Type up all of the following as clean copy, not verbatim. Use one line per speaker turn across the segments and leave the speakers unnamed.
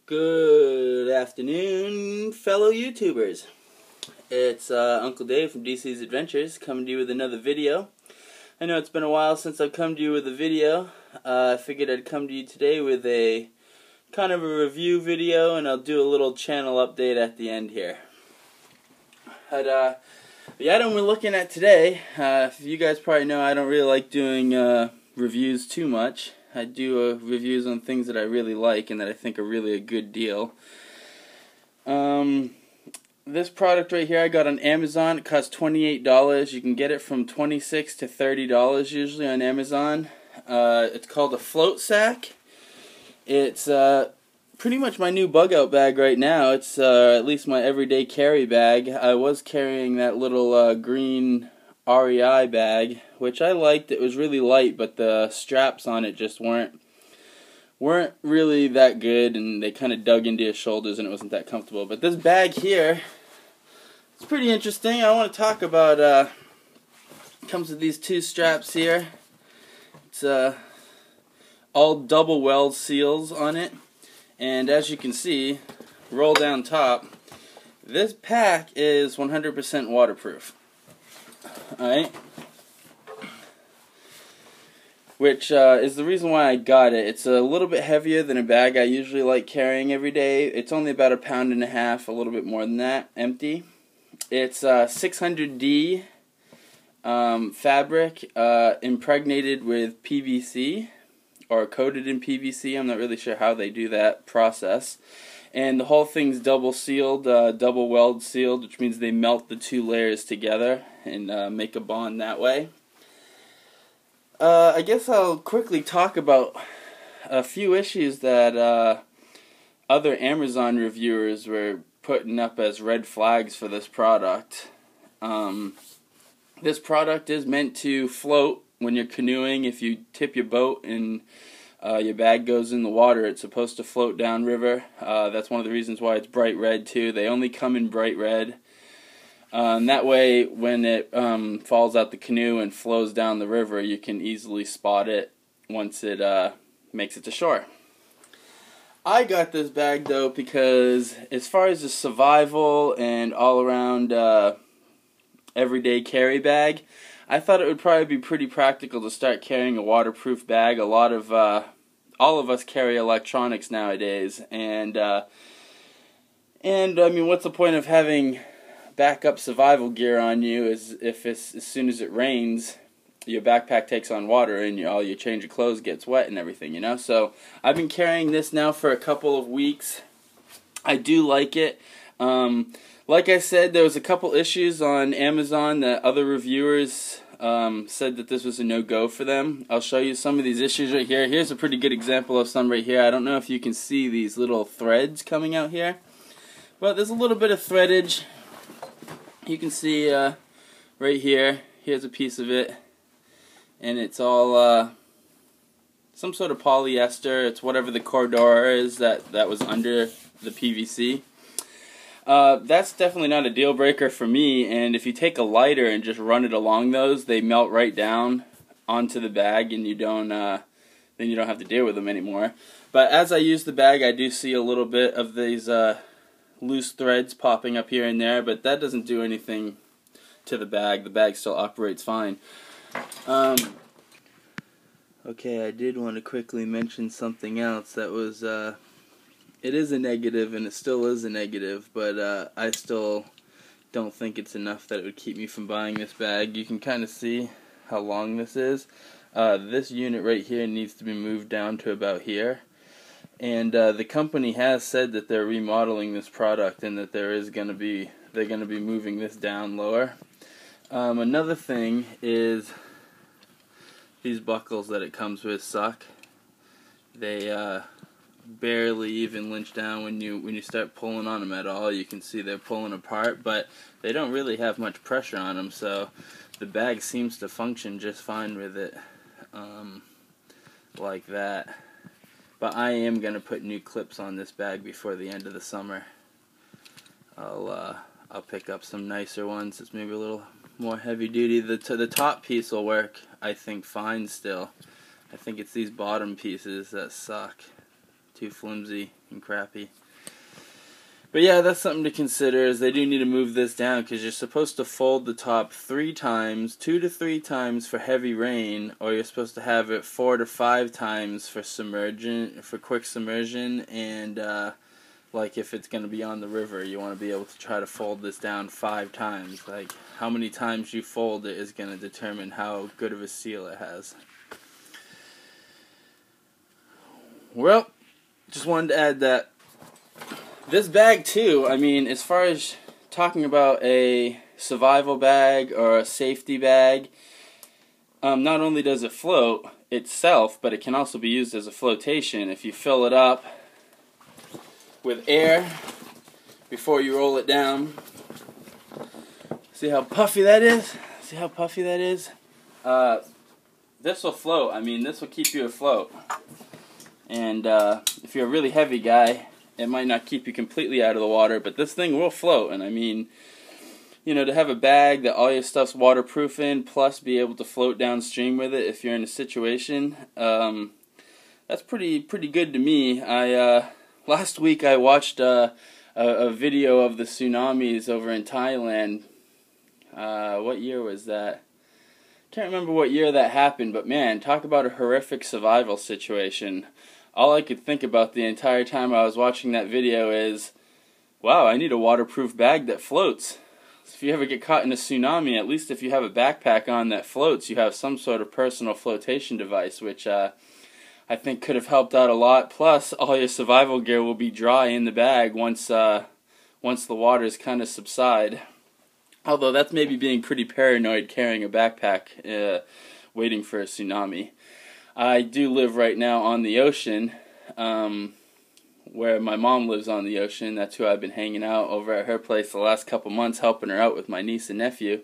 Good afternoon, fellow YouTubers. It's Uncle Dave from DC's Adventures coming to you with another video. I know it's been a while since I've come to you with a video. I figured I'd come to you today with a kind of a review video, and I'll do a little channel update at the end here. But the item we're looking at today, you guys probably know I don't really like doing reviews too much. I do reviews on things that I really like and that I think are really a good deal. This product right here I got on Amazon. It costs $28. You can get it from $26 to $30 usually on Amazon. It's called a FloatSack. It's pretty much my new bug out bag right now. It's at least my everyday carry bag. I was carrying that little green REI bag, which I liked. It was really light, but the straps on it just weren't really that good, and they kind of dug into your shoulders and it wasn't that comfortable. But this bag here, it's pretty interesting. I want to talk about it comes with these two straps here. It's all double weld seals on it, and as you can see, roll down top, this pack is 100% waterproof. Alright, which is the reason why I got it. It's a little bit heavier than a bag I usually like carrying every day. It's only about 1.5 pounds, a little bit more than that, empty. It's 600D fabric impregnated with PVC, or coated in PVC. I'm not really sure how they do that process. And the whole thing's double sealed, double weld sealed, which means they melt the two layers together and make a bond that way. I guess I'll quickly talk about a few issues that other Amazon reviewers were putting up as red flags for this product. This product is meant to float when you're canoeing. If you tip your boat and your bag goes in the water, it's supposed to float downriver. That's one of the reasons why it's bright red too. They only come in bright red. And that way, when it falls out the canoe and flows down the river, you can easily spot it once it makes it to shore. I got this bag though because as far as the survival and all around everyday carry bag, I thought it would probably be pretty practical to start carrying a waterproof bag. All of us carry electronics nowadays, and I mean, what's the point of having backup survival gear on you if as soon as it rains, your backpack takes on water and all your change of clothes gets wet and everything, you know? So I've been carrying this now for a couple of weeks. I do like it. Like I said, there was a couple issues on Amazon that other reviewers said that this was a no-go for them. I'll show you some of these issues right here. Here's a pretty good example of some right here. I don't know if you can see these little threads coming out here, but there's a little bit of threadage. You can see right here. Here's a piece of it, and it's all some sort of polyester. It's whatever the cordura is that was under the PVC. That's definitely not a deal breaker for me, and if you take a lighter and just run it along those, they melt right down onto the bag, and you don't then you don't have to deal with them anymore. But as I use the bag, I do see a little bit of these loose threads popping up here and there, but that doesn't do anything to the bag. The bag still operates fine. Okay, I did want to quickly mention something else that was it is a negative, and it still is a negative, but I still don't think it's enough that it would keep me from buying this bag. You can kind of see how long this is. This unit right here needs to be moved down to about here, and the company has said that they're remodeling this product and that they're going to be moving this down lower. Another thing is these buckles that it comes with suck. They barely even cinch down when you start pulling on them at all. You can see they're pulling apart, but they don't really have much pressure on them, so the bag seems to function just fine with it, like that. But I am going to put new clips on this bag before the end of the summer. I'll pick up some nicer ones. It's maybe a little more heavy duty. The top piece will work, I think, fine still. I think it's these bottom pieces that suck too flimsy and crappy. But yeah, that's something to consider, is they do need to move this down, because you're supposed to fold the top 3 times, 2 to 3 times for heavy rain, or you're supposed to have it 4 to 5 times for quick submersion, and like if it's going to be on the river, you want to be able to try to fold this down 5 times. Like, how many times you fold it is going to determine how good of a seal it has. Well, just wanted to add that. This bag too, I mean, as far as talking about a survival bag or a safety bag, not only does it float itself, but it can also be used as a flotation. If you fill it up with air before you roll it down. See how puffy that is? See how puffy that is? This will float. I mean, this will keep you afloat. And if you're a really heavy guy, it might not keep you completely out of the water, but this thing will float. And I mean, you know, to have a bag that all your stuff's waterproof in, plus be able to float downstream with it if you're in a situation, that's pretty good to me. Last week I watched a video of the tsunamis over in Thailand. What year was that? Can't remember what year that happened, but man, talk about a horrific survival situation. All I could think about the entire time I was watching that video is, wow, I need a waterproof bag that floats. So if you ever get caught in a tsunami, at least if you have a backpack on that floats, you have some sort of personal flotation device, which I think could have helped out a lot. Plus, all your survival gear will be dry in the bag once the waters kind of subside. Although that's maybe being pretty paranoid carrying a backpack waiting for a tsunami. I do live right now on the ocean, where my mom lives on the ocean. That's who I've been hanging out over at her place the last couple months, helping her out with my niece and nephew.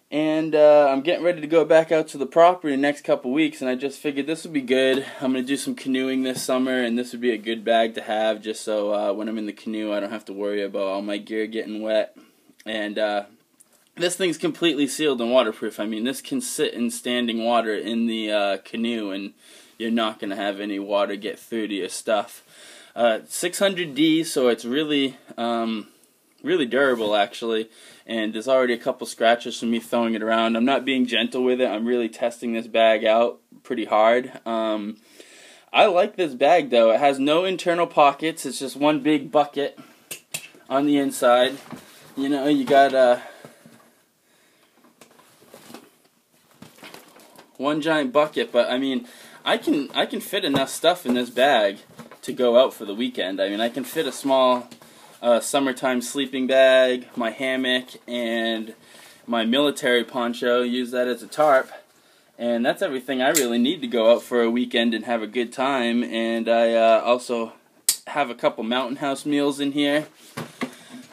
And I'm getting ready to go back out to the property in the next couple weeks, and I just figured this would be good. I'm going to do some canoeing this summer, and this would be a good bag to have, just so when I'm in the canoe I don't have to worry about all my gear getting wet. And this thing's completely sealed and waterproof. I mean, this can sit in standing water in the canoe, and you're not going to have any water get through to your stuff. 600D, so it's really durable, actually. And there's already a couple scratches from me throwing it around. I'm not being gentle with it. I'm really testing this bag out pretty hard. I like this bag, though. It has no internal pockets. It's just one big bucket on the inside. You know, you got one giant bucket, but I mean, I can fit enough stuff in this bag to go out for the weekend. I mean, I can fit a small summertime sleeping bag, my hammock, and my military poncho. Use that as a tarp, and that's everything I really need to go out for a weekend and have a good time. And I also have a couple Mountain House meals in here.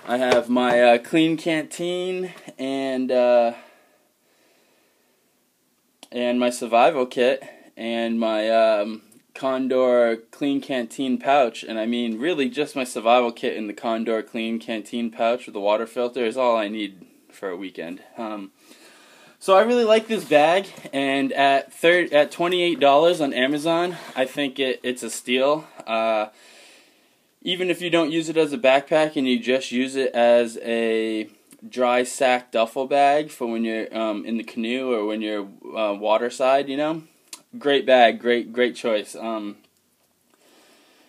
I have my clean canteen and my survival kit and my Condor clean canteen pouch. And I mean, really just my survival kit and the Condor clean canteen pouch with the water filter is all I need for a weekend. So I really like this bag, and at $28 on Amazon, I think it's a steal. Even if you don't use it as a backpack and you just use it as a dry sack duffel bag for when you're in the canoe or when you're waterside, you know, great bag, great choice. Not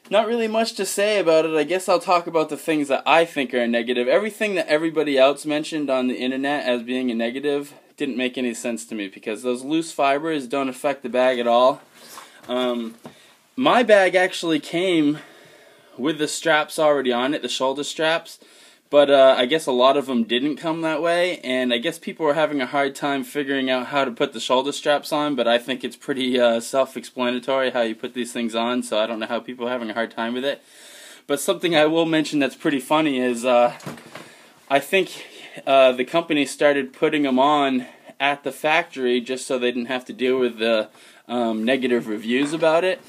really much to say about it. I guess I'll talk about the things that I think are a negative. Everything that everybody else mentioned on the internet as being a negative didn't make any sense to me, because those loose fibers don't affect the bag at all. My bag actually came with the straps already on it, the shoulder straps, but I guess a lot of them didn't come that way, and I guess people were having a hard time figuring out how to put the shoulder straps on, but I think it's pretty self-explanatory how you put these things on, so I don't know how people are having a hard time with it. But something I will mention that's pretty funny is I think the company started putting them on at the factory just so they didn't have to deal with the negative reviews about it,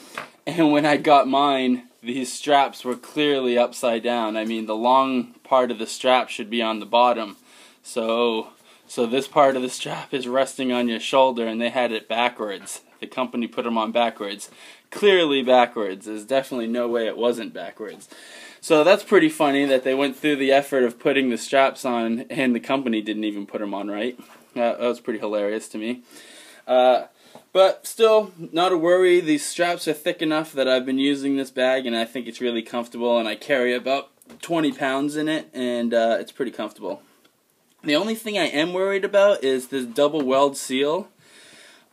and when I got mine, these straps were clearly upside down. I mean, the long part of the strap should be on the bottom. So this part of the strap is resting on your shoulder, and they had it backwards. the company put them on backwards. Clearly backwards. There's definitely no way it wasn't backwards. So that's pretty funny that they went through the effort of putting the straps on and the company didn't even put them on right. That was pretty hilarious to me. But still, not a worry. These straps are thick enough that I've been using this bag and I think it's really comfortable, and I carry about 20 pounds in it, and it's pretty comfortable. The only thing I am worried about is this double weld seal.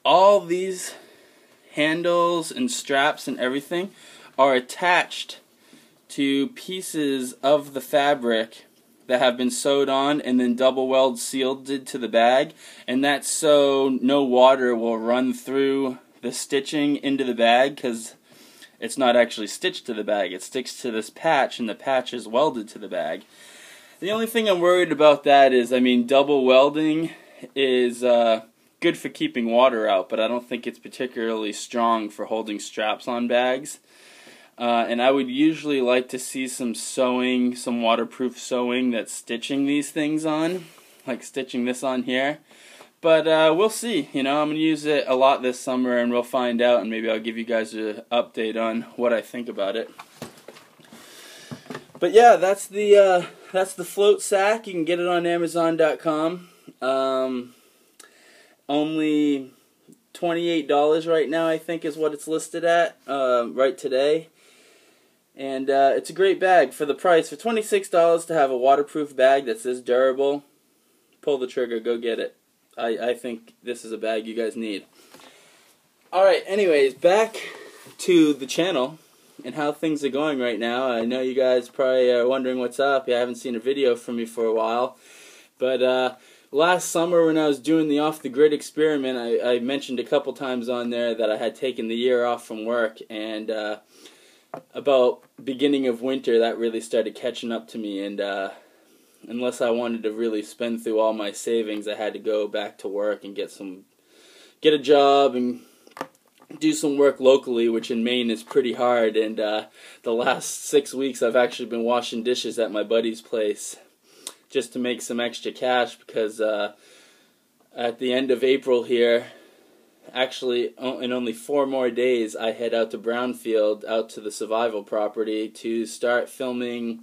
All these handles and straps and everything are attached to pieces of the fabric that have been sewed on and then double weld sealed to the bag, and that's so no water will run through the stitching into the bag, because it's not actually stitched to the bag. It sticks to this patch, and the patch is welded to the bag. The only thing I'm worried about that is, I mean, double welding is good for keeping water out, but I don't think it's particularly strong for holding straps on bags. And I would usually like to see some sewing, some waterproof sewing that's stitching these things on, like stitching this on here. But we'll see. You know, I'm going to use it a lot this summer, and we'll find out, and maybe I'll give you guys an update on what I think about it. But yeah, that's the FloatSack. You can get it on Amazon.com. Only $28 right now, I think, is what it's listed at right today. And it's a great bag for the price. For $26 to have a waterproof bag that's this durable, pull the trigger, go get it. I think this is a bag you guys need. Alright, anyways, back to the channel and how things are going right now. I know you guys probably are wondering what's up. I haven't seen a video from me for a while. But last summer when I was doing the off-the-grid experiment, I mentioned a couple times on there that I had taken the year off from work, and about beginning of winter that really started catching up to me, and unless I wanted to really spend through all my savings, I had to go back to work and get a job and do some work locally, which in Maine is pretty hard. And the last 6 weeks I've actually been washing dishes at my buddy's place just to make some extra cash, because at the end of April here, actually in only 4 more days, I head out to Brownfield, out to the survival property, to start filming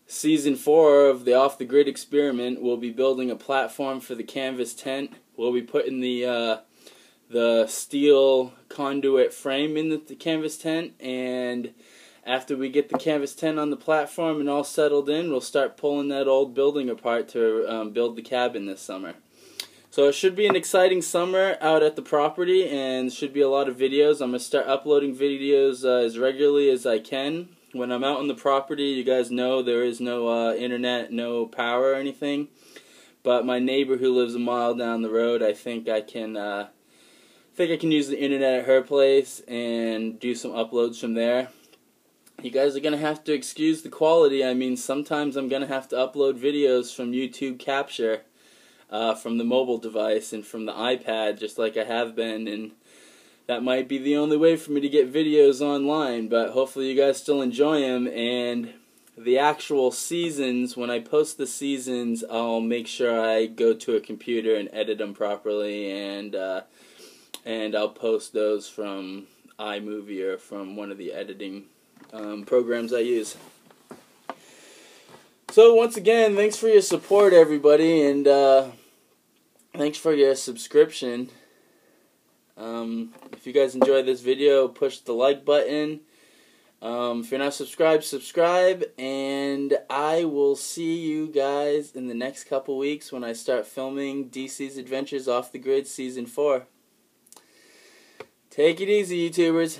Season 4 of the Off the Grid experiment. We'll be building a platform for the canvas tent. We'll be putting the steel conduit frame in the canvas tent, and after we get the canvas tent on the platform and all settled in, we'll start pulling that old building apart to build the cabin this summer. So it should be an exciting summer out at the property, and should be a lot of videos. I'm going to start uploading videos as regularly as I can. When I'm out on the property, you guys know there is no internet, no power or anything. But my neighbor who lives a mile down the road, I think I can use the internet at her place and do some uploads from there. You guys are going to have to excuse the quality. I mean, sometimes I'm going to have to upload videos from YouTube Capture, from the mobile device and from the iPad, just like I have been, and that might be the only way for me to get videos online, but hopefully you guys still enjoy them. And the actual seasons, when I post the seasons, I'll make sure I go to a computer and edit them properly, and I'll post those from iMovie or from one of the editing programs I use. So once again, thanks for your support, everybody, and thanks for your subscription. If you guys enjoyed this video, push the like button. If you're not subscribed, subscribe, and I will see you guys in the next couple weeks when I start filming DC's Adventures Off the Grid Season 4. Take it easy, YouTubers.